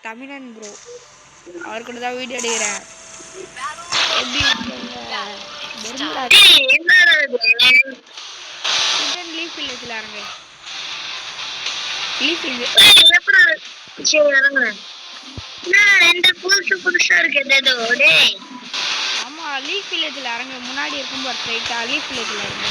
தமிழன் ப்ரோ. அவர் கூட தான் வீடியோ எடுக்கிறேன். எப்படி இருக்கீங்க? லீஃப் வில்லேஜில் இறங்க. லீஃப் ஆமா, லீஃப் வில்லேஜில் இறங்க. முன்னாடி இருக்கும்போது ஸ்ட்ரைட்டா லீஃப் வில்லேஜில் இறங்க.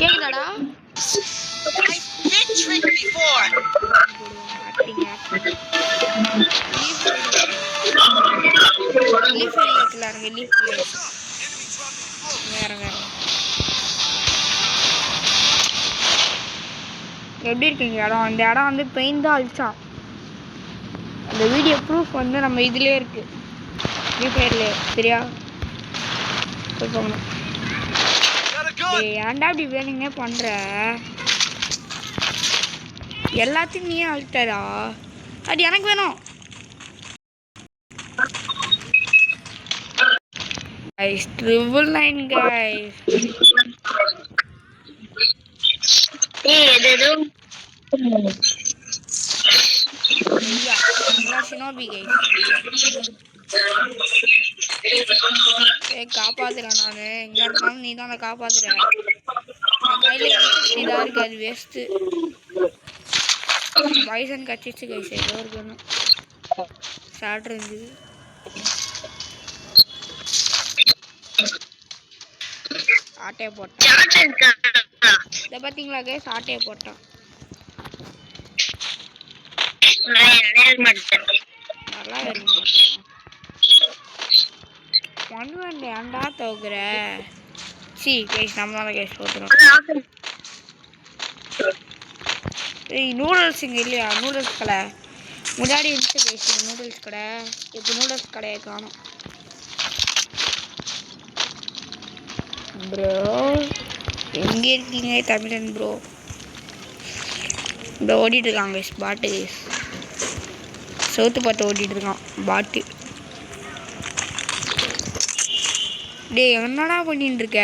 கேக்குதாடா? லீஃப் வில்லேஜ்ல இறங்க. லீஃப் வில்லேஜ் எப்படி இருக்குங்க இடம்? அந்த இடம் வந்து பெயிண்ட் தான் அழிச்சான். அந்த வீடியோ ப்ரூஃப் வந்து நம்ம இதுலேயே இருக்கு, ஃப்ரீ ஃபயர்லேயே. சரியா? போகணும். ஏன்டா அப்படி வேணுங்க பண்ற? எல்லாத்தையும் நீயே அழிட்டாரா? அது எனக்கு வேணும். guys, 999 guys. Shinobi guys. காப்பாத்துறேன் நானு. எங்க இருந்தாலும் நீ தான் காப்பாத்துற. கையில இதான் இருக்கு, அது வேஸ்ட். Poison கச்சிச்சு guys. ஏதோ இருக்கணும் சாட் இருந்துது. ஆட்டையை போட்டான். இதை பார்த்தீங்களா கைஸ்? ஆட்டையை போட்டான். நல்லா இருக்கு. ஒன் ஏன்டா தோக்குற? சி கைஸ், நம்மளால கைஸ் போத்துறோம். நூடுல்ஸ் இங்கே இல்லையா? நூடுல்ஸ் கடை முன்னாடி இருந்துச்சு கைஸ். நூடுல்ஸ் கடை இப்போ நூடுல்ஸ் கடையை காணும். ப்ரோ எங்கே இருக்கீங்க தமிழன் ப்ரோ? இந்த ஓடிட்டு இருக்காங்க கைஸ். பாட்டு கைஸ், சவுத்து பார்த்து ஓடிட்டு இருக்கான் பாட்டு. டேய் என்னடா பண்ணிட்டு இருக்க?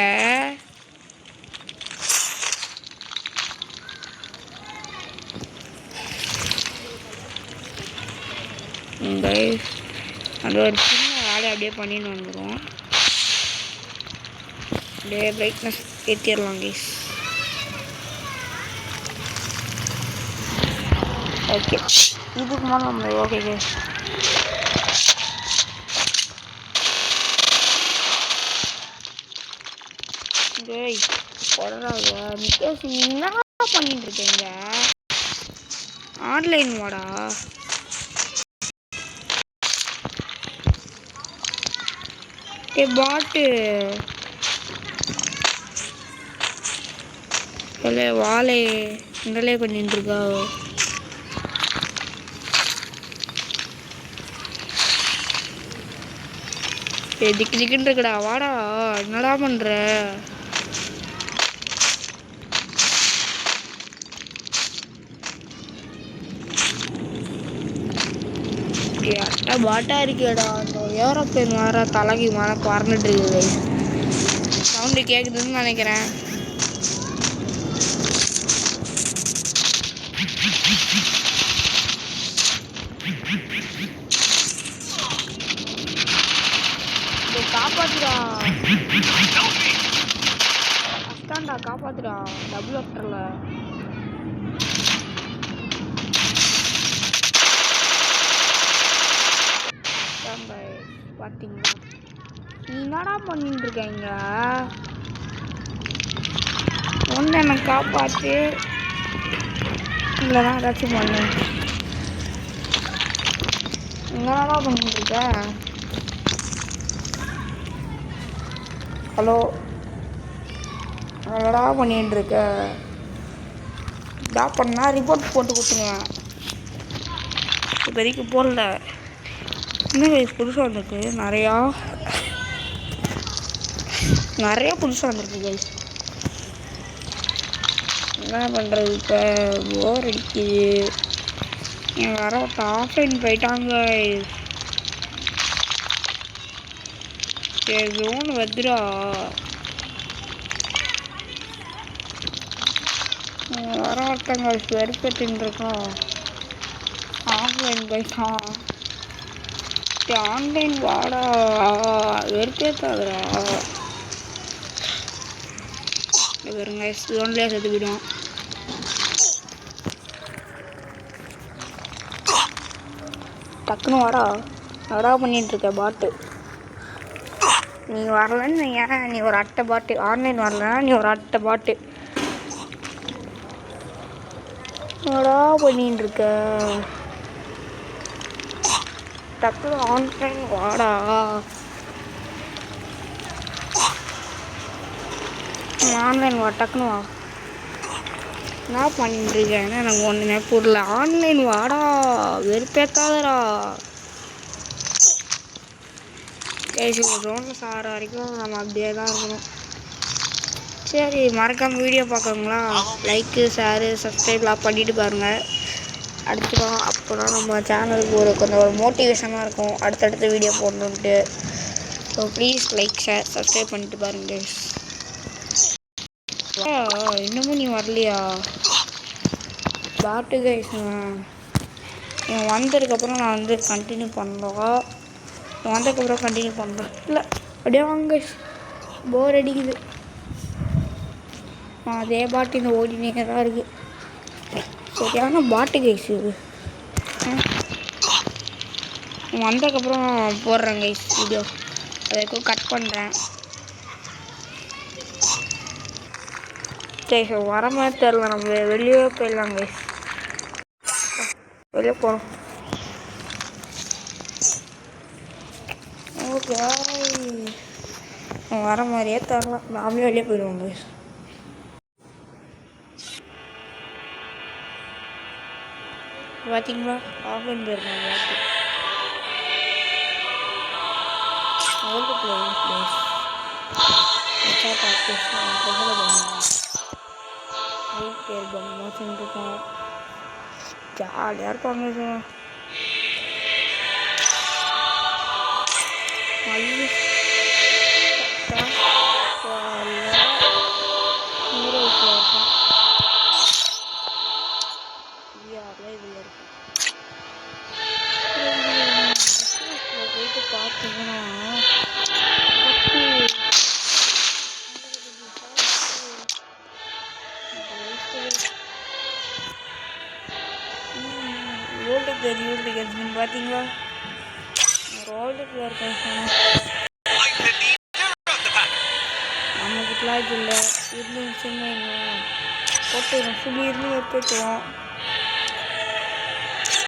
அந்த ஒரு சின்ன வேலையை அப்படியே பண்ணிட்டு வந்துடும். அப்படியே பிரைட்னஸ் ஏற்றிடலாம் கைஸ். ஓகே, இதுக்கு மேலே நம்ம ஓகே கைஸ். டேய் போடுறாங்க முகேஷ், நீ என்ன பண்ணிட்டு இருக்கீங்க? ஆன்லைன் வாடா. ஏ பாட்டு இல்லை வாழை இங்கலே பண்ணிட்டு இருக்கா. திக்கு திக்குன்னு இருக்குடா. வாடா, என்னடா பண்ற? அட்டா பாட்டா இருக்கேடா. அந்த ஏரோப்ளேன் வேற தலைக்கு மேலே பறந்துட்டு இருக்குது. சவுண்டு கேட்குதுன்னு நினைக்கிறேன். காப்பாத்துடா, அஸ்தான்டா காப்பாத்துடா. டபுள் ஆஃப்டர்ல பார்த்தீங்களா? நீ என்னடா பண்ணிட்டு இருக்கீங்க? ஒன்று என்னை காப்பாற்று, இல்லைனா ஏதாச்சும் பண்ணு. என்னடா பண்ணிட்டு இருக்க? ஹலோ, என்னடா பண்ணிட்டு இருக்க? இதா பண்ணா ரிப்போர்ட் போட்டு கொடுத்துருவேன். இப்போதைக்கு போடல. இன்னும் கைஸ் புதுசாக வந்திருக்கு. நிறையா புதுசாக வந்திருக்கு கைஸ். என்ன பண்ணுறது இப்போ? போர் அடிக்குது. என் வர ஆஃப்லைன் போயிட்டாங்க. சரி ஜோன் வந்துடா. வர ஒருத்தங்க வெறுப்பேற்றின்னு இருக்கோம். ஆன்லைன் பைசா ஆன்லைன் வாடா வெறுப்பேற்றாதரா. வருங்க ஜோன்லேயே செத்து போயிடும். டக்குன்னு வாடா. நடா பண்ணிகிட்ருக்க பாட்டு. நீ வரலன்னு ஏன் நீ ஒரு அட்டை பாட்டு. ஆன்லைன் வரலன்னா நீ ஒரு அட்டை பாட்டு. நடா பண்ணிகிட்ருக்க. டக்குன்னு ஆன்லைன் வாடா. ஆன்லைன் வா டக்குன்னு வா. என்ன பண்ணிட்டுருக்கேன்னு எனக்கு ஒன்றுமே புரியல. ஆன்லைன் வாடா வெறுப்பேற்றாதடா. ஜோனில் சாகிற வரைக்கும் நம்ம அப்படியே தான் இருக்கணும். சரி மறக்காமல் வீடியோ பார்க்குறீங்களா? லைக்கு ஷேரு சப்ஸ்கிரைப்லாம் பண்ணிவிட்டு பாருங்கள். அடுத்துதான் அப்போ தான் நம்ம சேனலுக்கு கொஞ்சம் ஒரு மோட்டிவேஷனாக இருக்கும் அடுத்தடுத்த வீடியோ போடணுன்ட்டு. So please like share subscribe பண்ணிட்டு பாருங்கள். இன்னமும் நீ வரலையா பாட்டு கைஸ்? இவன் வந்ததுக்கப்புறம் நான் வந்து கண்டினியூ பண்ணலாம். வந்ததுக்கப்புறம் கண்டினியூ பண்ணுறேன். இல்லை அப்படியே வாங்க போர் அடிக்குது. அதே பாட்டு இந்த ஓடினே தான் இருக்குது. சரியான பாட்டு கைஸ் இது. வந்ததுக்கப்புறம் போடுறேன் கைஸ் வீடியோ. அதுக்கும் கட் பண்ணுறேன். சரி வர மாதிரி தெரில. நம்ம வெளியே போயிடலாம் கைஸ். வெளியே போகிறோம். ஓகே வர மாதிரியே தரலாம். நாமளே வெளியே போயிடுவோம் கைஸ். பார்த்தீங்களா ஆஃப்லைன் போயிருக்கோம். ஓல்டு பிளேயிங் பிளேஸ் இருக்கோம். ஜாலியாக இருப்பாங்க சார். போயிட்டு பார்த்தீங்கன்னா ஓல்டு பிளேயர் பார்த்தீங்களா? ஓல்டு பிளேயர் நம்மக்கிட்டலாம் இது இல்லை. இருந்துச்சுன்னு போட்டு சொல்லி இருந்து எடுத்துவோம்.